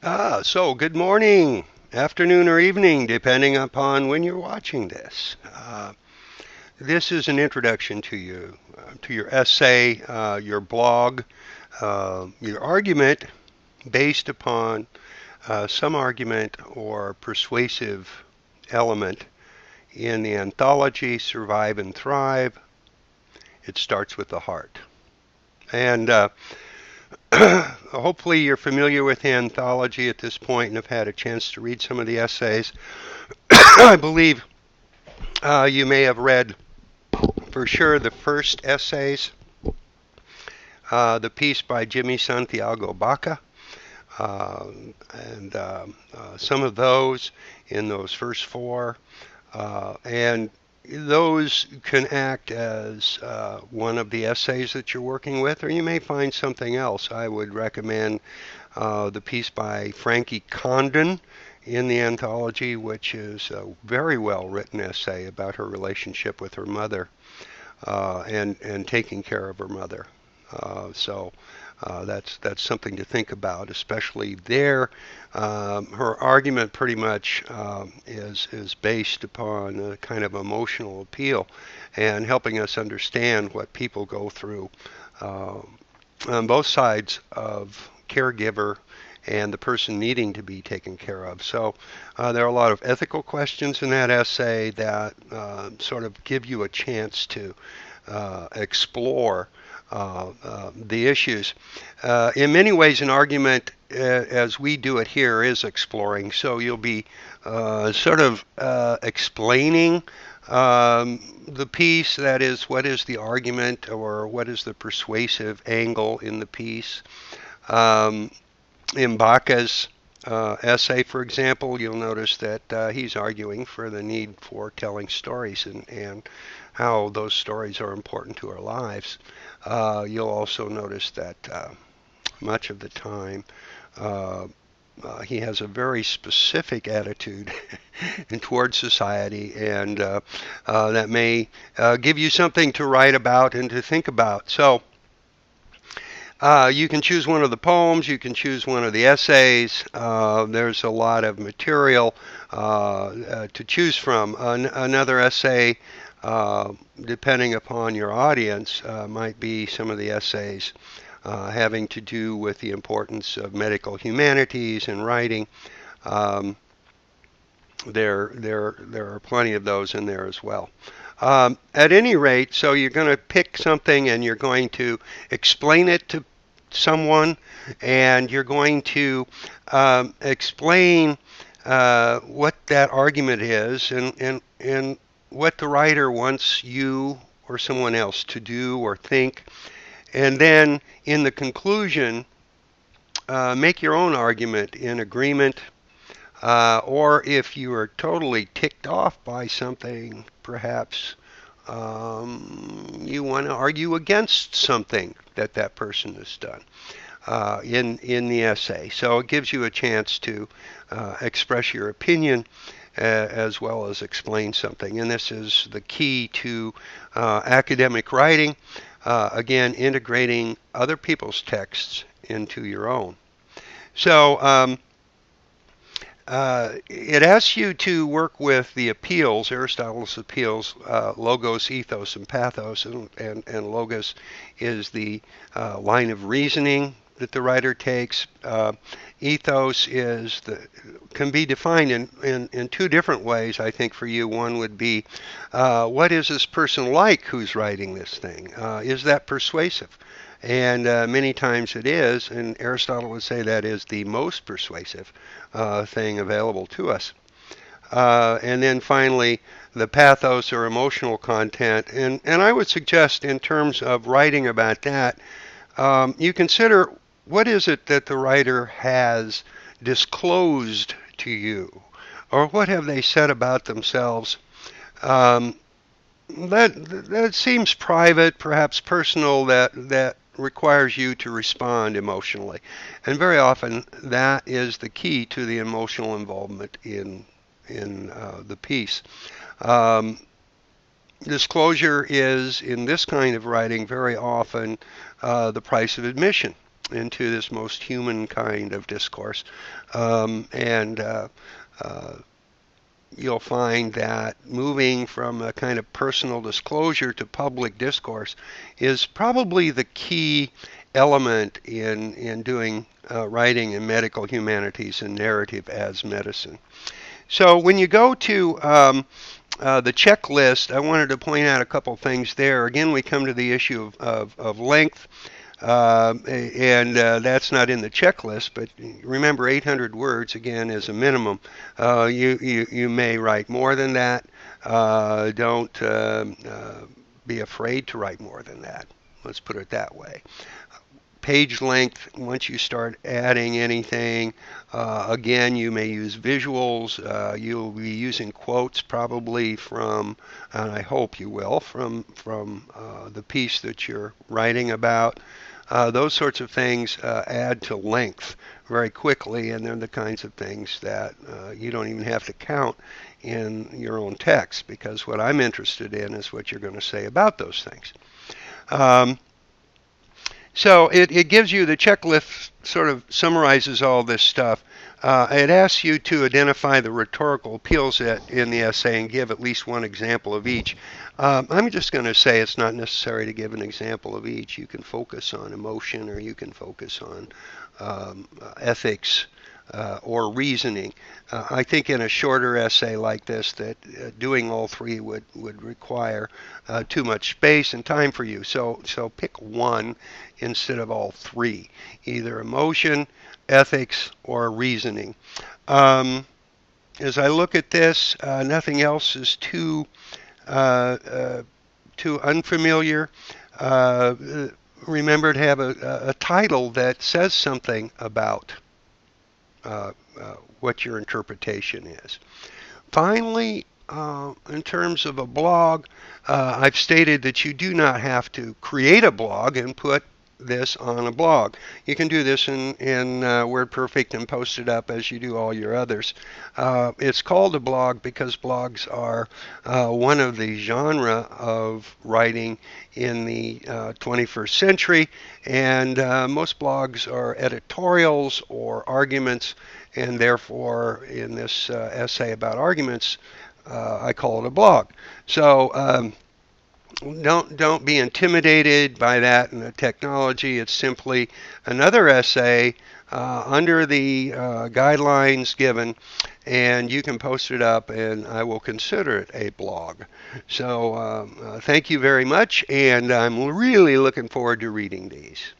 So good morning, afternoon, or evening, depending upon when you're watching this. This is an introduction to your essay, your blog, your argument based upon some argument or persuasive element in the anthology Survive and Thrive. It starts with the heart. And hopefully you're familiar with the anthology at this point and have had a chance to read some of the essays. I believe you may have read for sure the first essays, the piece by Jimmy Santiago Baca, uh, and some of those in those first four. And those can act as one of the essays that you're working with, or you may find something else. I would recommend the piece by Frankie Condon in the anthology, which is a very well written essay about her relationship with her mother and taking care of her mother. That's something to think about, especially there. Her argument pretty much is based upon a kind of emotional appeal and helping us understand what people go through uh, on both sides of caregiver and the person needing to be taken care of. So there are a lot of ethical questions in that essay that sort of give you a chance to explore the issues. In many ways, an argument, as we do it here, is exploring. So you'll be sort of explaining the piece, that is, what is the argument or what is the persuasive angle in the piece. Um, in Baca's essay, for example, you'll notice that he's arguing for the need for telling stories and how those stories are important to our lives. You'll also notice that much of the time uh, he has a very specific attitude towards society, and that may give you something to write about and to think about. So you can choose one of the poems, you can choose one of the essays. There's a lot of material to choose from. Another essay, depending upon your audience, might be some of the essays having to do with the importance of medical humanities and writing. Um, there are plenty of those in there as well. At any rate, so you're going to pick something and you're going to explain it to someone, and you're going to explain what that argument is and what the writer wants you or someone else to do or think. And then in the conclusion, make your own argument in agreement, or if you are totally ticked off by something, perhaps you want to argue against something that that person has done in the essay. So it gives you a chance to express your opinion as well as explain something. And this is the key to academic writing. Again, integrating other people's texts into your own. So it asks you to work with the appeals, Aristotle's appeals, logos, ethos, and pathos, and logos is the line of reasoning that the writer takes. Ethos can be defined in two different ways, I think, for you. One would be, what is this person like who's writing this thing? Is that persuasive? And many times it is, and Aristotle would say that is the most persuasive thing available to us. And then finally, the pathos or emotional content. And I would suggest, in terms of writing about that, you consider what is it that the writer has disclosed to you, or what have they said about themselves um, that seems private, perhaps personal, that requires you to respond emotionally. And very often that is the key to the emotional involvement in the piece. Um, Disclosure is, in this kind of writing, very often the price of admission. into this most human kind of discourse. And you'll find that moving from a kind of personal disclosure to public discourse is probably the key element in doing writing in medical humanities and narrative as medicine. So when you go to the checklist, I wanted to point out a couple things there. Again, we come to the issue of length. And that's not in the checklist, but remember 800 words again is a minimum. You may write more than that. Don't be afraid to write more than that. Let's put it that way. Page length, once you start adding anything, again, you may use visuals. You'll be using quotes probably from, and I hope you will, from the piece that you're writing about. Those sorts of things add to length very quickly, and they're the kinds of things that you don't even have to count in your own text, because what I'm interested in is what you're going to say about those things. So it gives you the checklist, sort of summarizes all this stuff. It asks you to identify the rhetorical appeals in the essay and give at least one example of each. I'm just going to say it's not necessary to give an example of each. You can focus on emotion, or you can focus on ethics or reasoning. I think in a shorter essay like this that doing all three would require too much space and time for you. So pick one instead of all three, either emotion, ethics, or reasoning. As I look at this, nothing else is too unfamiliar. Remember to have a title that says something about what your interpretation is. Finally, in terms of a blog, I've stated that you do not have to create a blog and put this on a blog. You can do this in WordPerfect and post it up as you do all your others. It's called a blog because blogs are one of the genre of writing in the 21st century, and most blogs are editorials or arguments, and therefore in this essay about arguments, I call it a blog. So don't be intimidated by that and the technology. It's simply another essay under the guidelines given, and you can post it up, and I will consider it a blog. So thank you very much, and I'm really looking forward to reading these.